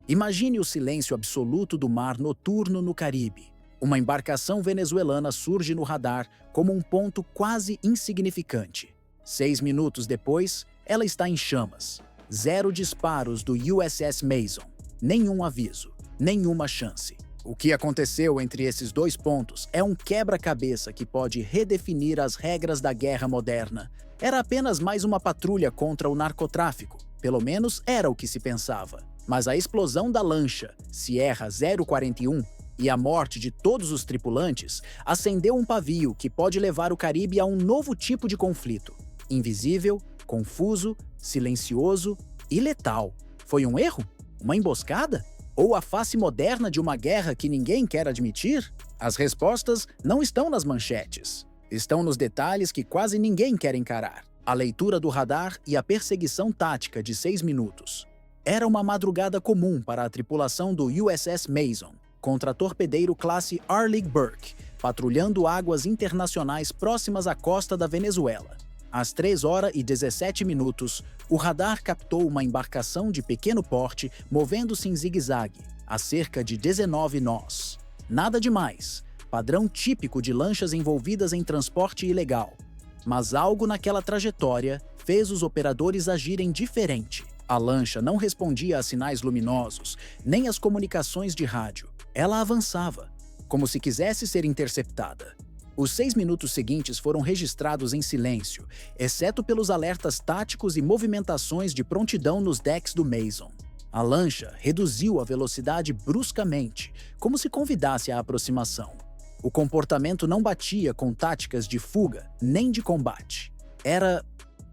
Imagine o silêncio absoluto do mar noturno no Caribe. Uma embarcação venezuelana surge no radar como um ponto quase insignificante. 6 minutos depois, ela está em chamas. 0 disparos do USS Mason. Nenhum aviso, nenhuma chance. O que aconteceu entre esses dois pontos é um quebra-cabeça que pode redefinir as regras da guerra moderna. Era apenas mais uma patrulha contra o narcotráfico. Pelo menos era o que se pensava. Mas a explosão da lancha Sierra 041 e a morte de todos os tripulantes acendeu um pavio que pode levar o Caribe a um novo tipo de conflito. Invisível, confuso, silencioso e letal. Foi um erro? Uma emboscada? Ou a face moderna de uma guerra que ninguém quer admitir? As respostas não estão nas manchetes. Estão nos detalhes que quase ninguém quer encarar. A leitura do radar e a perseguição tática de 6 minutos. Era uma madrugada comum para a tripulação do USS Mason, contra-torpedeiro classe Arleigh Burke, patrulhando águas internacionais próximas à costa da Venezuela. Às 3h17, o radar captou uma embarcação de pequeno porte movendo-se em zigue-zague, a cerca de 19 nós. Nada demais, padrão típico de lanchas envolvidas em transporte ilegal. Mas algo naquela trajetória fez os operadores agirem diferente. A lancha não respondia a sinais luminosos, nem às comunicações de rádio. Ela avançava, como se quisesse ser interceptada. Os 6 minutos seguintes foram registrados em silêncio, exceto pelos alertas táticos e movimentações de prontidão nos decks do Mason. A lancha reduziu a velocidade bruscamente, como se convidasse à aproximação. O comportamento não batia com táticas de fuga nem de combate. Era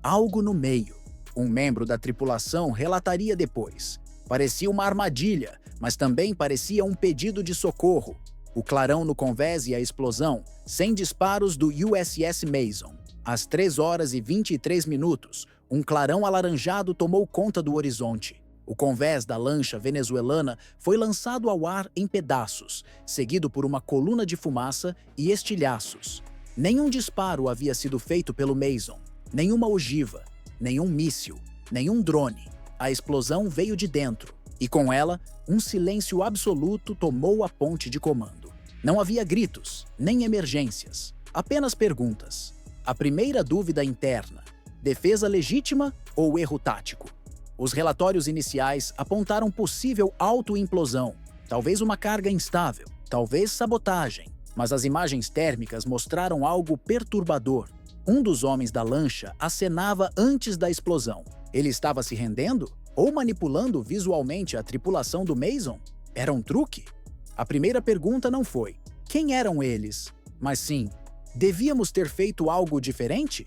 algo no meio. Um membro da tripulação relataria depois. Parecia uma armadilha, mas também parecia um pedido de socorro. O clarão no convés e a explosão, sem disparos do USS Mason. Às 3h23, um clarão alaranjado tomou conta do horizonte. O convés da lancha venezuelana foi lançado ao ar em pedaços, seguido por uma coluna de fumaça e estilhaços. Nenhum disparo havia sido feito pelo Mason, nenhuma ogiva, nenhum míssil, nenhum drone. A explosão veio de dentro, e com ela, um silêncio absoluto tomou a ponte de comando. Não havia gritos, nem emergências, apenas perguntas. A primeira dúvida interna: defesa legítima ou erro tático? Os relatórios iniciais apontaram possível autoimplosão, talvez uma carga instável, talvez sabotagem, mas as imagens térmicas mostraram algo perturbador. Um dos homens da lancha acenava antes da explosão. Ele estava se rendendo? Ou manipulando visualmente a tripulação do Mason? Era um truque? A primeira pergunta não foi: quem eram eles? Mas sim: devíamos ter feito algo diferente?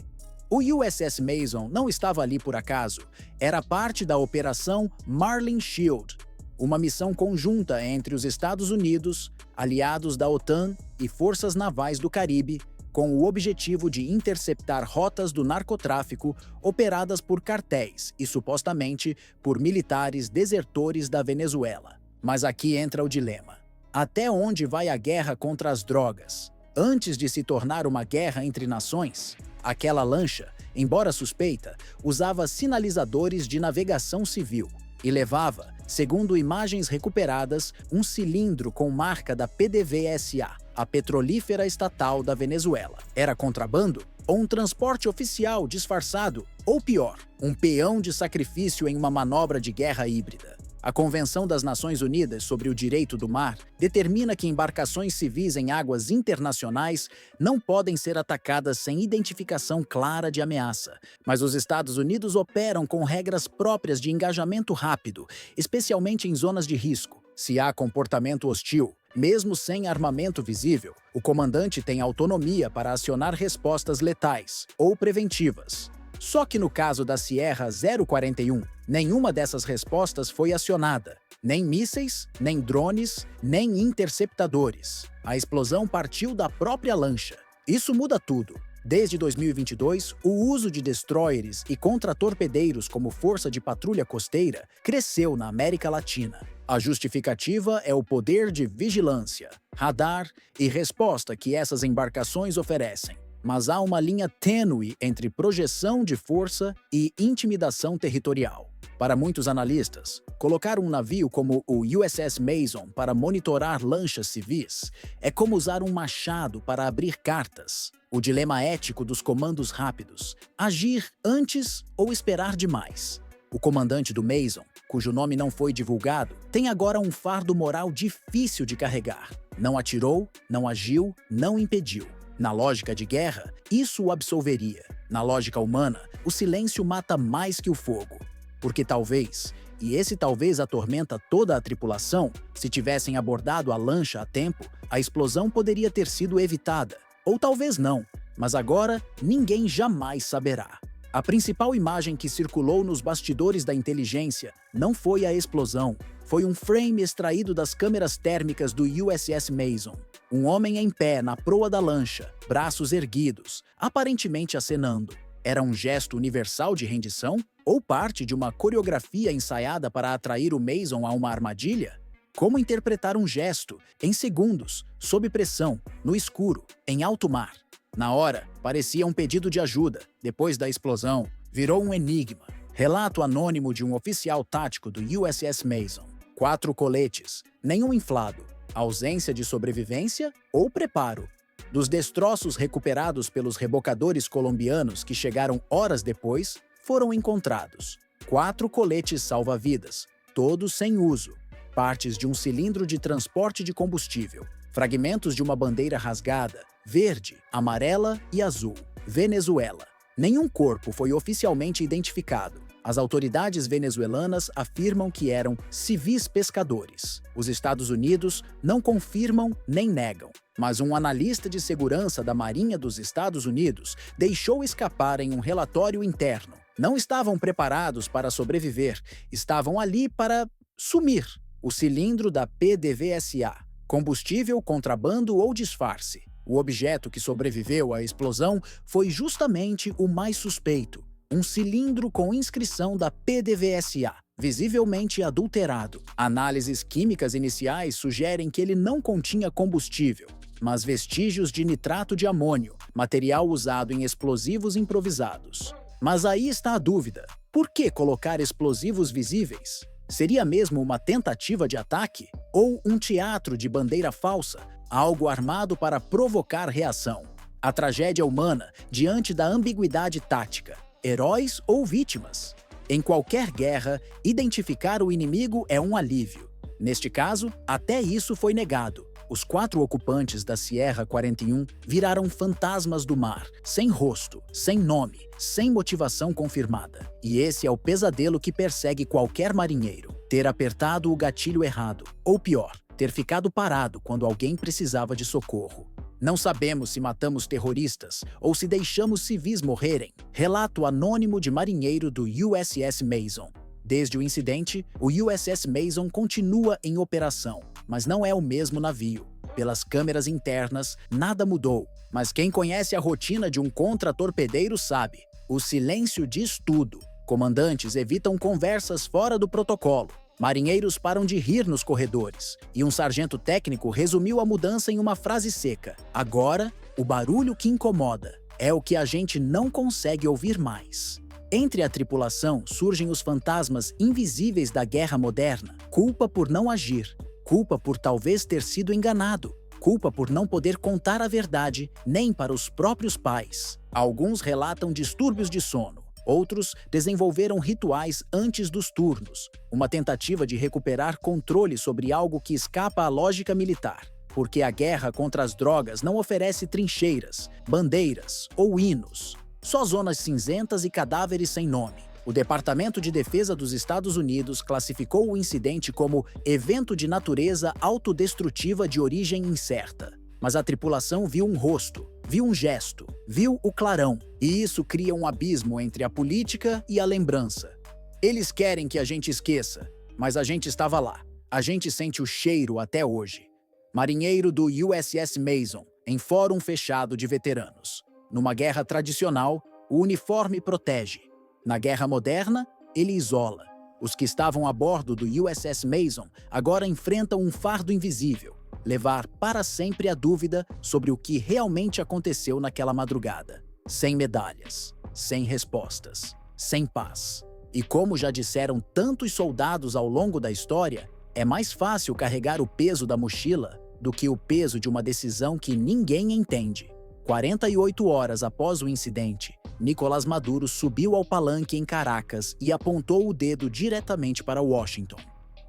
O USS Mason não estava ali por acaso. Era parte da Operação Marlin Shield, uma missão conjunta entre os Estados Unidos, aliados da OTAN e forças navais do Caribe, com o objetivo de interceptar rotas do narcotráfico operadas por cartéis e, supostamente, por militares desertores da Venezuela. Mas aqui entra o dilema. Até onde vai a guerra contra as drogas? Antes de se tornar uma guerra entre nações, aquela lancha, embora suspeita, usava sinalizadores de navegação civil e levava, segundo imagens recuperadas, um cilindro com marca da PDVSA, a petrolífera estatal da Venezuela. Era contrabando? Ou um transporte oficial disfarçado? Ou pior, um peão de sacrifício em uma manobra de guerra híbrida? A Convenção das Nações Unidas sobre o Direito do Mar determina que embarcações civis em águas internacionais não podem ser atacadas sem identificação clara de ameaça, mas os Estados Unidos operam com regras próprias de engajamento rápido, especialmente em zonas de risco. Se há comportamento hostil, mesmo sem armamento visível, o comandante tem autonomia para acionar respostas letais ou preventivas. Só que no caso da Sierra 041, nenhuma dessas respostas foi acionada. Nem mísseis, nem drones, nem interceptadores. A explosão partiu da própria lancha. Isso muda tudo. Desde 2022, o uso de destroyers e contra-torpedeiros como força de patrulha costeira cresceu na América Latina. A justificativa é o poder de vigilância, radar e resposta que essas embarcações oferecem. mas há uma linha tênue entre projeção de força e intimidação territorial. Para muitos analistas, colocar um navio como o USS Mason para monitorar lanchas civis é como usar um machado para abrir cartas. O dilema ético dos comandos rápidos: agir antes ou esperar demais. O comandante do Mason, cujo nome não foi divulgado, tem agora um fardo moral difícil de carregar. Não atirou, não agiu, não impediu. Na lógica de guerra, isso o absolveria. Na lógica humana, o silêncio mata mais que o fogo. Porque talvez, e esse talvez atormenta toda a tripulação, se tivessem abordado a lancha a tempo, a explosão poderia ter sido evitada. Ou talvez não, mas agora ninguém jamais saberá. A principal imagem que circulou nos bastidores da inteligência não foi a explosão, foi um frame extraído das câmeras térmicas do USS Mason. Um homem em pé na proa da lancha, braços erguidos, aparentemente acenando. Era um gesto universal de rendição? Ou parte de uma coreografia ensaiada para atrair o Mason a uma armadilha? Como interpretar um gesto, em segundos, sob pressão, no escuro, em alto mar? Na hora, parecia um pedido de ajuda. Depois da explosão, virou um enigma. Relato anônimo de um oficial tático do USS Mason. 4 coletes, nenhum inflado, ausência de sobrevivência ou preparo. Dos destroços recuperados pelos rebocadores colombianos que chegaram horas depois, foram encontrados 4 coletes salva-vidas, todos sem uso, partes de um cilindro de transporte de combustível, fragmentos de uma bandeira rasgada, verde, amarela e azul, Venezuela. Nenhum corpo foi oficialmente identificado. As autoridades venezuelanas afirmam que eram civis pescadores. Os Estados Unidos não confirmam nem negam, mas um analista de segurança da Marinha dos Estados Unidos deixou escapar em um relatório interno. Não estavam preparados para sobreviver, estavam ali para sumir. O cilindro da PDVSA, combustível, contrabando ou disfarce. O objeto que sobreviveu à explosão foi justamente o mais suspeito. Um cilindro com inscrição da PDVSA, visivelmente adulterado. Análises químicas iniciais sugerem que ele não continha combustível, mas vestígios de nitrato de amônio, material usado em explosivos improvisados. Mas aí está a dúvida: por que colocar explosivos visíveis? Seria mesmo uma tentativa de ataque? Ou um teatro de bandeira falsa, algo armado para provocar reação? A tragédia humana diante da ambiguidade tática. Heróis ou vítimas? Em qualquer guerra, identificar o inimigo é um alívio. Neste caso, até isso foi negado. Os 4 ocupantes da Sierra 41 viraram fantasmas do mar, sem rosto, sem nome, sem motivação confirmada. E esse é o pesadelo que persegue qualquer marinheiro: ter apertado o gatilho errado, ou pior, ter ficado parado quando alguém precisava de socorro. Não sabemos se matamos terroristas ou se deixamos civis morrerem. Relato anônimo de marinheiro do USS Mason. Desde o incidente, o USS Mason continua em operação, mas não é o mesmo navio. Pelas câmeras internas, nada mudou, mas quem conhece a rotina de um contra-torpedeiro sabe. O silêncio diz tudo. Comandantes evitam conversas fora do protocolo. Marinheiros param de rir nos corredores, e um sargento técnico resumiu a mudança em uma frase seca: agora, o barulho que incomoda é o que a gente não consegue ouvir mais. Entre a tripulação surgem os fantasmas invisíveis da guerra moderna: culpa por não agir, culpa por talvez ter sido enganado, culpa por não poder contar a verdade nem para os próprios pais. Alguns relatam distúrbios de sono. Outros desenvolveram rituais antes dos turnos, uma tentativa de recuperar controle sobre algo que escapa à lógica militar, porque a guerra contra as drogas não oferece trincheiras, bandeiras ou hinos, só zonas cinzentas e cadáveres sem nome. O Departamento de Defesa dos Estados Unidos classificou o incidente como evento de natureza autodestrutiva de origem incerta. Mas a tripulação viu um rosto, viu um gesto, viu o clarão, e isso cria um abismo entre a política e a lembrança. Eles querem que a gente esqueça, mas a gente estava lá. A gente sente o cheiro até hoje. Marinheiro do USS Mason, em fórum fechado de veteranos. Numa guerra tradicional, o uniforme protege. Na guerra moderna, ele isola. Os que estavam a bordo do USS Mason agora enfrentam um fardo invisível. levar para sempre a dúvida sobre o que realmente aconteceu naquela madrugada. Sem medalhas, sem respostas, sem paz. E como já disseram tantos soldados ao longo da história, é mais fácil carregar o peso da mochila do que o peso de uma decisão que ninguém entende. 48 horas após o incidente, Nicolás Maduro subiu ao palanque em Caracas e apontou o dedo diretamente para Washington.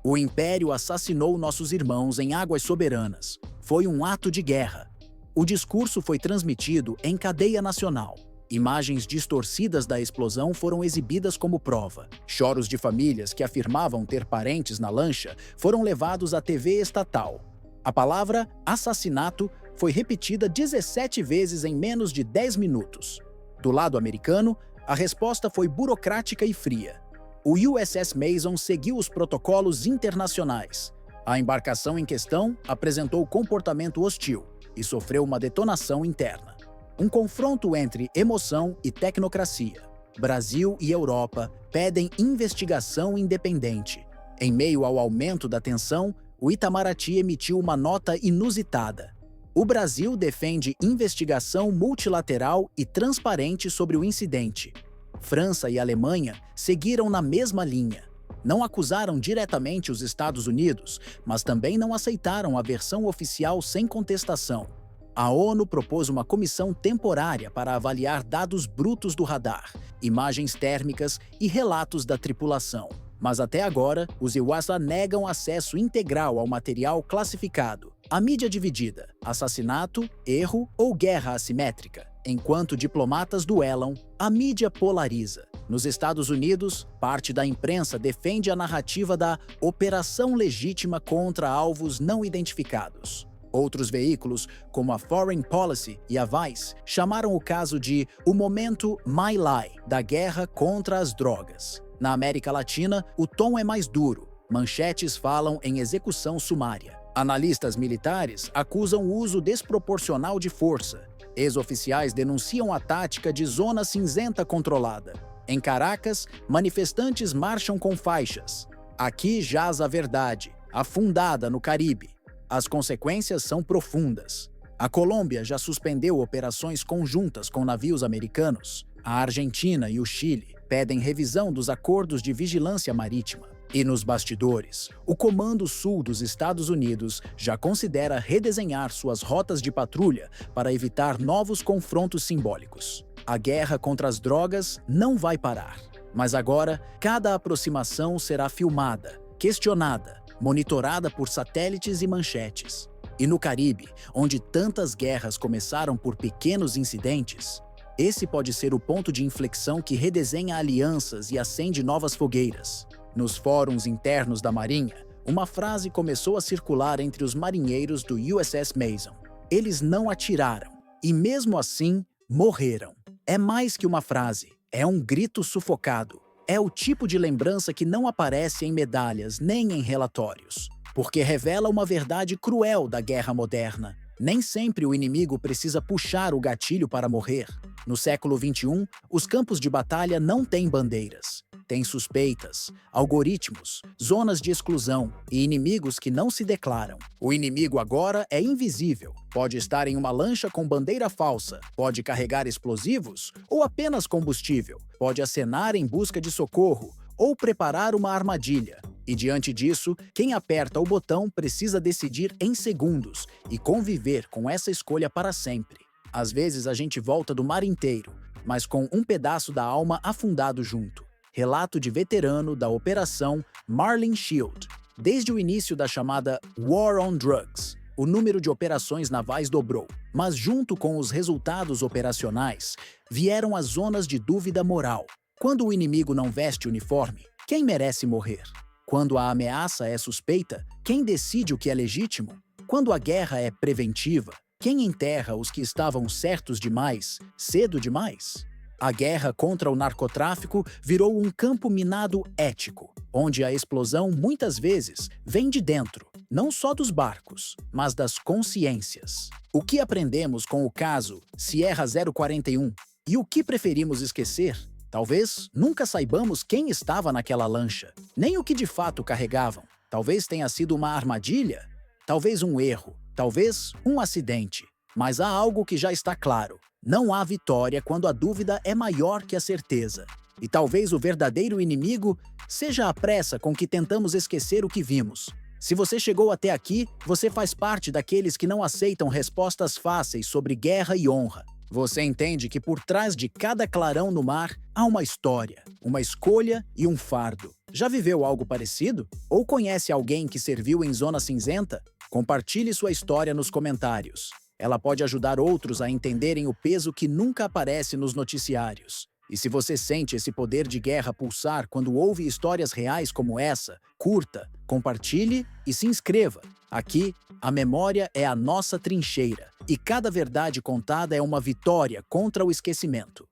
O Império assassinou nossos irmãos em águas soberanas. Foi um ato de guerra. O discurso foi transmitido em cadeia nacional. Imagens distorcidas da explosão foram exibidas como prova. Choros de famílias que afirmavam ter parentes na lancha foram levados à TV estatal. A palavra assassinato foi repetida 17 vezes em menos de 10 minutos. Do lado americano, a resposta foi burocrática e fria. O USS Mason seguiu os protocolos internacionais. A embarcação em questão apresentou comportamento hostil e sofreu uma detonação interna. Um confronto entre emoção e tecnocracia. Brasil e Europa pedem investigação independente. Em meio ao aumento da tensão, o Itamaraty emitiu uma nota inusitada. O Brasil defende investigação multilateral e transparente sobre o incidente. França e Alemanha seguiram na mesma linha. Não acusaram diretamente os Estados Unidos, mas também não aceitaram a versão oficial sem contestação. A ONU propôs uma comissão temporária para avaliar dados brutos do radar, imagens térmicas e relatos da tripulação. Mas até agora, os Iwasa negam acesso integral ao material classificado. A mídia dividida, assassinato, erro ou guerra assimétrica. Enquanto diplomatas duelam, a mídia polariza. Nos Estados Unidos, parte da imprensa defende a narrativa da operação legítima contra alvos não identificados. Outros veículos, como a Foreign Policy e a Vice, chamaram o caso de o momento My Lai da guerra contra as drogas. Na América Latina, o tom é mais duro. Manchetes falam em execução sumária. Analistas militares acusam o uso desproporcional de força. Ex-oficiais denunciam a tática de zona cinzenta controlada. Em Caracas, manifestantes marcham com faixas. Aqui jaz a verdade, afundada no Caribe. As consequências são profundas. A Colômbia já suspendeu operações conjuntas com navios americanos. A Argentina e o Chile pedem revisão dos acordos de vigilância marítima. E nos bastidores, o Comando Sul dos Estados Unidos já considera redesenhar suas rotas de patrulha para evitar novos confrontos simbólicos. A guerra contra as drogas não vai parar. Mas agora, cada aproximação será filmada, questionada, monitorada por satélites e manchetes. E no Caribe, onde tantas guerras começaram por pequenos incidentes, esse pode ser o ponto de inflexão que redesenha alianças e acende novas fogueiras. Nos fóruns internos da Marinha, uma frase começou a circular entre os marinheiros do USS Mason. Eles não atiraram, e mesmo assim, morreram. É mais que uma frase, é um grito sufocado. É o tipo de lembrança que não aparece em medalhas nem em relatórios, porque revela uma verdade cruel da guerra moderna. Nem sempre o inimigo precisa puxar o gatilho para morrer. No século XXI, os campos de batalha não têm bandeiras. Tem suspeitas, algoritmos, zonas de exclusão e inimigos que não se declaram. O inimigo agora é invisível. Pode estar em uma lancha com bandeira falsa, pode carregar explosivos ou apenas combustível, pode acenar em busca de socorro ou preparar uma armadilha. E diante disso, quem aperta o botão precisa decidir em segundos e conviver com essa escolha para sempre. Às vezes a gente volta do mar inteiro, mas com um pedaço da alma afundado junto. Relato de veterano da Operação Marlin Shield. Desde o início da chamada War on Drugs, o número de operações navais dobrou, mas junto com os resultados operacionais, vieram as zonas de dúvida moral. Quando o inimigo não veste uniforme, quem merece morrer? Quando a ameaça é suspeita, quem decide o que é legítimo? Quando a guerra é preventiva, quem enterra os que estavam certos demais, cedo demais? A guerra contra o narcotráfico virou um campo minado ético, onde a explosão muitas vezes vem de dentro, não só dos barcos, mas das consciências. O que aprendemos com o caso Sierra 041 e o que preferimos esquecer? Talvez nunca saibamos quem estava naquela lancha, nem o que de fato carregavam. Talvez tenha sido uma armadilha. talvez um erro, talvez um acidente. Mas há algo que já está claro: não há vitória quando a dúvida é maior que a certeza. E talvez o verdadeiro inimigo seja a pressa com que tentamos esquecer o que vimos. Se você chegou até aqui, você faz parte daqueles que não aceitam respostas fáceis sobre guerra e honra. Você entende que por trás de cada clarão no mar há uma história, uma escolha e um fardo. Já viveu algo parecido? Ou conhece alguém que serviu em Zona Cinzenta? Compartilhe sua história nos comentários. Ela pode ajudar outros a entenderem o peso que nunca aparece nos noticiários. E se você sente esse poder de guerra pulsar quando ouve histórias reais como essa, curta, compartilhe e se inscreva. Aqui, a memória é a nossa trincheira, e cada verdade contada é uma vitória contra o esquecimento.